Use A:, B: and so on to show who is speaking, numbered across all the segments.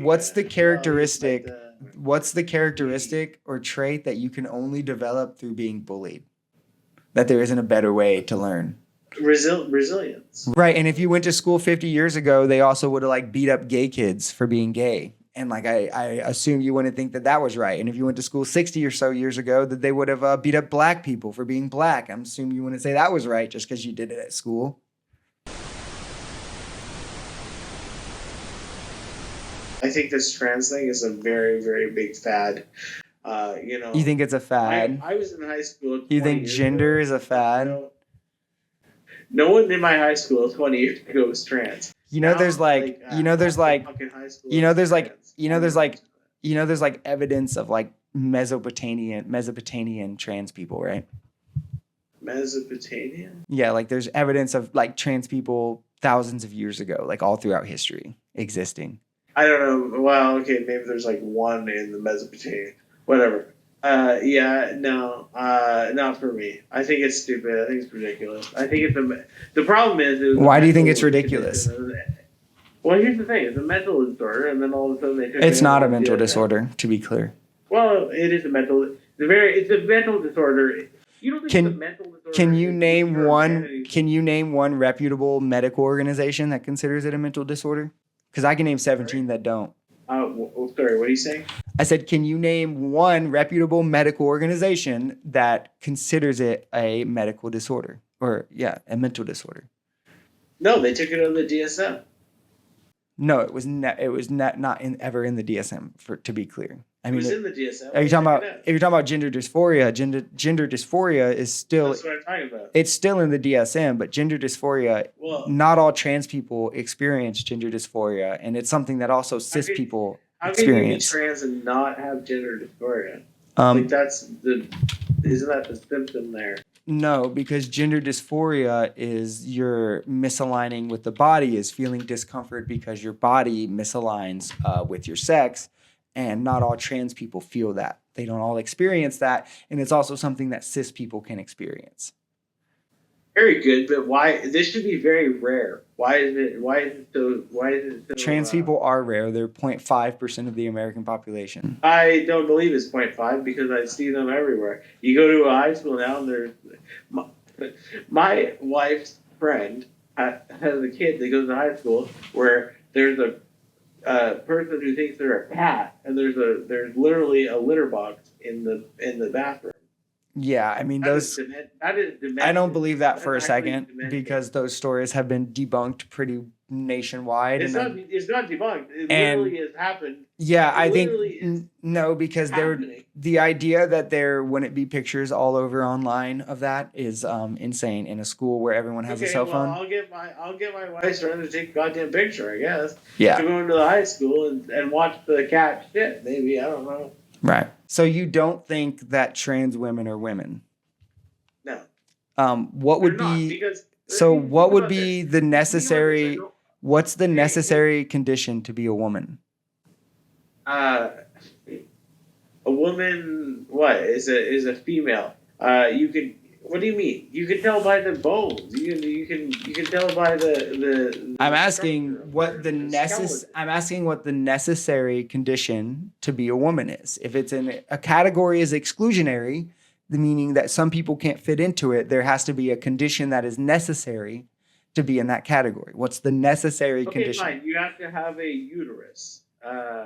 A: what's the characteristic?
B: Like
A: What's the characteristic or trait that you can only develop through being bullied? That there isn't a better way to learn.
B: Resilience.
A: Right, and if you went to school 50 years ago, they also would have like beat up gay kids for being gay. And like I assume you wouldn't think that was right. And if you went to school 60 or so years ago, that they would have beat up black people for being black. I'm assuming you wouldn't say that was right just because you did it at school.
B: I think this trans thing is a very, very big fad.
A: You think it's a fad?
B: I was in high school.
A: You think gender is a fad?
B: No one in my high school 20 years ago was trans.
A: There's evidence of like Mesopotamian trans people, right?
B: Mesopotamia?
A: Yeah, like there's evidence of like trans people thousands of years ago, like all throughout history existing.
B: I don't know. Well, okay, maybe there's like one in the Mesopotamia. Whatever. Not for me. I think it's stupid. I think it's ridiculous. I think the problem is.
A: Why do you think it's ridiculous?
B: Well, here's the thing: it's a mental disorder, and then all of a sudden they.
A: It's not a mental disorder, to be clear.
B: Well, it is a mental. It's a mental disorder. You don't think it's a mental disorder?
A: Can you name one? Can you name one reputable medical organization that considers it a mental disorder? Because I can name 17 that don't.
B: Sorry, what are you saying?
A: I said, can you name one reputable medical organization that considers it a medical disorder or a mental disorder?
B: No, they took it out of the DSM.
A: No, it was not ever in the DSM. To be clear, I mean,
B: it was in the DSM.
A: If you're talking about gender dysphoria, gender dysphoria is still.
B: That's what I'm talking about.
A: It's still in the DSM, but gender dysphoria. Well, not all trans people experience gender dysphoria, and it's something that also cis people experience.
B: How can you be trans and not have gender dysphoria? Isn't that the symptom there?
A: No, because gender dysphoria is your misaligning with the body, is feeling discomfort because your body misaligns with your sex, and not all trans people feel that. They don't all experience that, and it's also something that cis people can experience.
B: Very good, but why? This should be very rare. Why is it so?
A: Trans people are rare. They're 0.5% of the American population.
B: I don't believe it's 0.5 because I see them everywhere. You go to a high school now, and there's my wife's friend has a kid that goes to high school where there's a person who thinks they're a cat, and there's literally a litter box in the bathroom.
A: Yeah, I mean, those. I don't believe that for a second because those stories have been debunked pretty nationwide.
B: It's not debunked. It literally has happened.
A: Yeah, I think no, because the idea that there wouldn't be pictures all over online of that is insane in a school where everyone has a cell phone.
B: I'll get my wife's friend to take a goddamn picture, I guess.
A: Yeah.
B: To go into the high school and watch the cat shit. Maybe, I don't know.
A: Right. So you don't think that trans women are women?
B: No.
A: What would be so? What would be the necessary? What's the necessary condition to be a woman?
B: A woman, what is a female? You could. What do you mean? You can tell by the bones. You can tell by the
A: I'm asking what the necessary condition to be a woman is. If it's in a category is exclusionary, the meaning that some people can't fit into it, there has to be a condition that is necessary to be in that category. What's the necessary condition?
B: Fine. You have to have a uterus.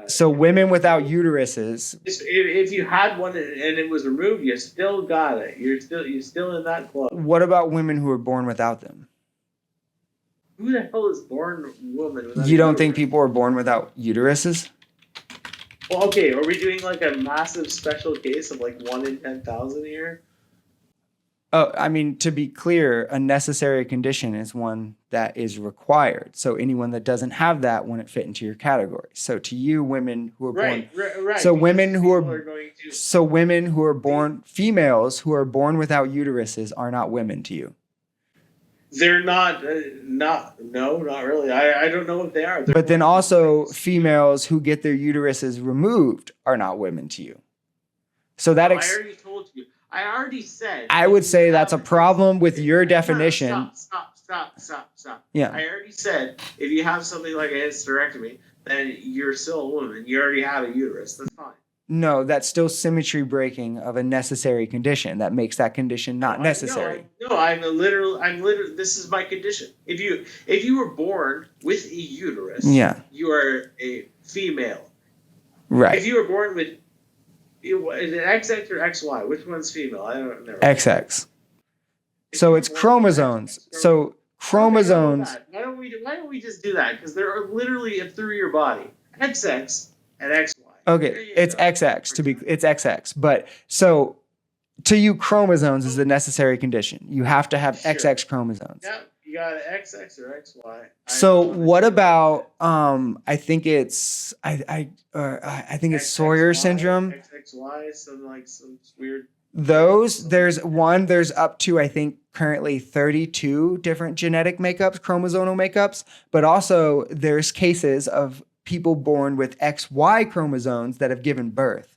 A: So women without uteruses.
B: If you had one and it was removed, you still got it. You're still in that club.
A: What about women who are born without them?
B: Who the hell is born woman without
A: You don't think people are born without uteruses?
B: Well, okay. Are we doing like a massive special case of like 1 in 10,000 here?
A: Oh, I mean, to be clear, a necessary condition is one that is required. So anyone that doesn't have that wouldn't fit into your category. So to you, women who are born,
B: right.
A: So women who are born, females who are born without uteruses are not women to you.
B: They're not really. I don't know if they are.
A: But then also females who get their uteruses removed are not women to you. So that
B: I already told you. I already said.
A: I would say that's a problem with your definition.
B: Stop.
A: Yeah.
B: I already said if you have something like a hysterectomy, then you're still a woman. You already have a uterus. That's fine.
A: No, that's still symmetry breaking of a necessary condition that makes that condition not necessary.
B: I'm literally. This is my condition. If you were born with a uterus,
A: Yeah.
B: you are a female.
A: Right.
B: If you were born with, is it XX or XY? Which one's female? I don't know.
A: XX. So it's chromosomes. So chromosomes.
B: Why don't we just do that? Because there are literally through your body XX and XY.
A: Okay, it's XX it's XX. But so to you, chromosomes is a necessary condition. You have to have XX chromosomes.
B: Yeah, you got an XX or XY.
A: So what about I think it's I think it's Sawyer syndrome.
B: XXY, some weird.
A: There's up to I think currently 32 different genetic makeups, chromosomal makeups, but also there's cases of people born with XY chromosomes that have given birth.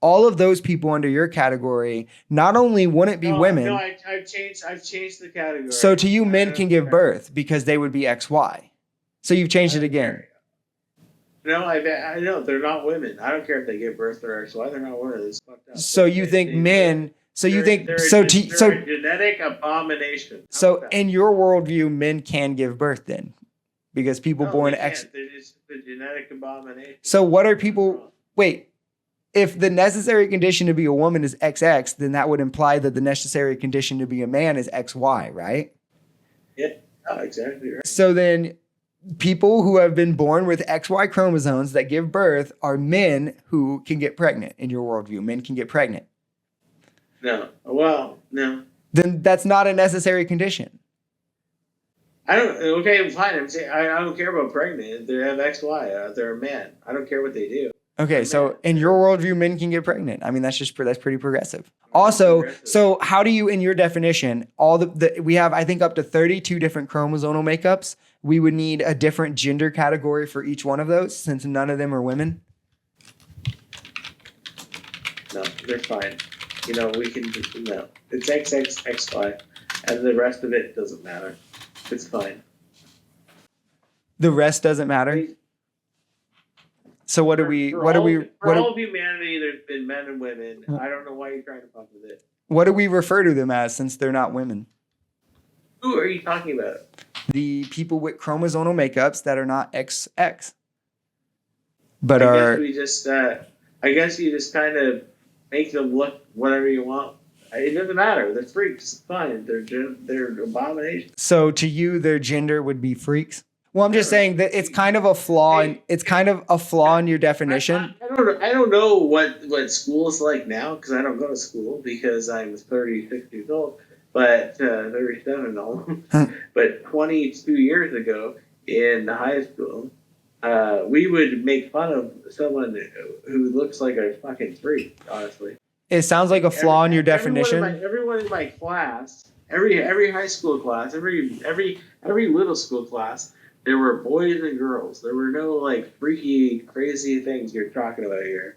A: All of those people under your category not only wouldn't be women.
B: No, I've changed the category.
A: So to you, men can give birth because they would be XY. So you've changed it again.
B: No, I know they're not women. I don't care if they give birth or XY. They're not women. It's fucked up.
A: So you think men? So you think
B: they're
A: so?
B: a genetic abomination.
A: So in your worldview, men can give birth then, because people born X.
B: They're just a genetic abomination.
A: So what are people? Wait, if the necessary condition to be a woman is XX, then that would imply that the necessary condition to be a man is XY, right?
B: Yeah, exactly right.
A: So then people who have been born with XY chromosomes that give birth are men who can get pregnant in your worldview. Men can get pregnant.
B: No. Well, no.
A: Then that's not a necessary condition.
B: Okay, fine. I'm saying I don't care about pregnant. They have XY. They're a man. I don't care what they do.
A: Okay, so in your worldview, men can get pregnant. I mean, that's pretty progressive. Also, so how do you, in your definition, we have, I think, up to 32 different chromosomal makeups. We would need a different gender category for each one of those, since none of them are women.
B: No, they're fine. We can just no. It's XXXY, and the rest of it doesn't matter. It's fine.
A: The rest doesn't matter. So what
B: all of humanity, there's been men and women. I don't know why you're trying to fuck with it.
A: What do we refer to them as, since they're not women?
B: Who are you talking about?
A: The people with chromosomal makeups that are not XX, but are.
B: I guess you just kind of make them look whatever you want. It doesn't matter. They're freaks. It's fine. They're abominations.
A: So to you, their gender would be freaks. Well, I'm just saying that it's kind of a flaw. It's kind of a flaw in your definition.
B: I don't know what school is like now, because I don't go to school because I'm 36 years old. But 37 almost. But 22 years ago in high school, we would make fun of someone who looks like a fucking freak. Honestly,
A: it sounds like a flaw in your definition.
B: Everyone in my class, every high school class, every middle school class, there were boys and girls. There were no freaky, crazy things you're talking about here.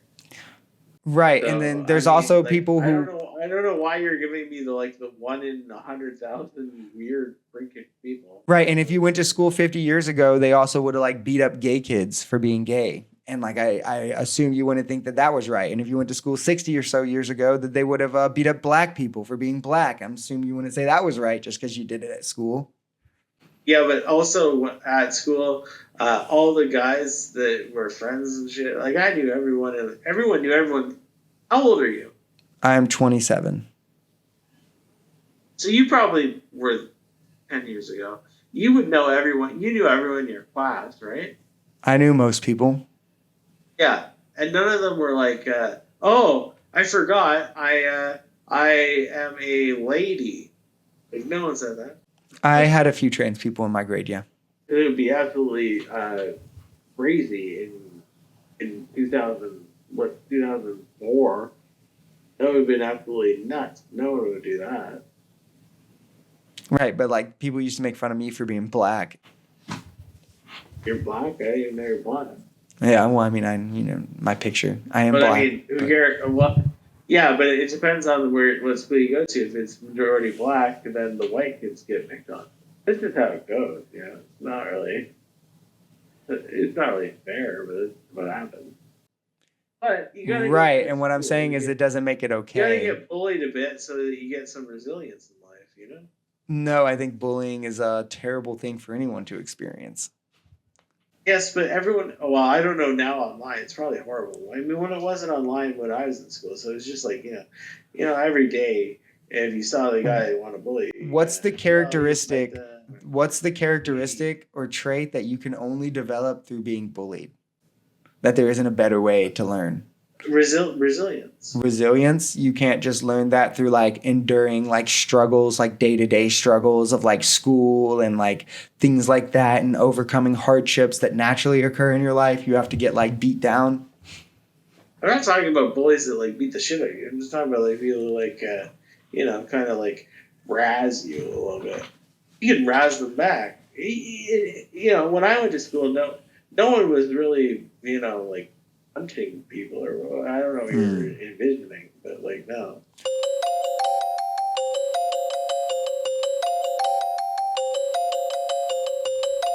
A: Right, so, and then there's also people who
B: I don't know why you're giving me the 1 in 100,000 weird freaking people.
A: Right, and if you went to school 50 years ago, they also would have beat up gay kids for being gay, and I assume you wouldn't think that was right. And if you went to school 60 or so years ago, that they would have beat up black people for being black. I'm assuming you wouldn't say that was right just because you did it at school.
B: Yeah, but also at school, all the guys that were friends and shit, I knew everyone. Everyone knew everyone. How old are you?
A: I am 27.
B: So you probably were 10 years ago. You would know everyone. You knew everyone in your class, right? I
A: knew most people.
B: Yeah, and none of them were oh, I forgot. I am a lady. No one said that.
A: I had a few trans people in my grade, yeah.
B: It would be absolutely crazy in 2004. That would have been absolutely nuts. No one would do that.
A: Right, but people used to make fun of me for being black.
B: You're black? I didn't know you're black.
A: Yeah, well, I mean, my picture. I am black.
B: I mean, who cares? Yeah, but it depends on what school you go to. If it's majority black, then the white kids get picked on. This is how it goes. It's not really. It's not really fair, but it's what happened. But you gotta go
A: Right.
B: through
A: And what I'm
B: school.
A: saying is it doesn't make it
B: You gotta
A: okay.
B: get bullied a bit so that you get some resilience in life, you know?
A: No, I think bullying is a terrible thing for anyone to experience.
B: Yes, but everyone. Well, I don't know now online. It's probably horrible. I mean, when it wasn't online when I was in school, so it was just like every day if you saw the guy who want to bully you,
A: What's the
B: he's like
A: characteristic?
B: the
A: What's the
B: he,
A: characteristic or trait that you can only develop through being bullied? That there isn't a better way to learn.
B: resilience.
A: Resilience, you can't just learn that through like enduring like struggles, like day-to-day struggles of like school and like things like that and overcoming hardships that naturally occur in your life. You have to get like beat down.
B: I'm not talking about bullies that like beat the shit out of you. I'm just talking about like people who like kind of like razz you a little bit. You can razz them back. When I went to school, no one was really like hunting people or I don't know what you're envisioning, but like no.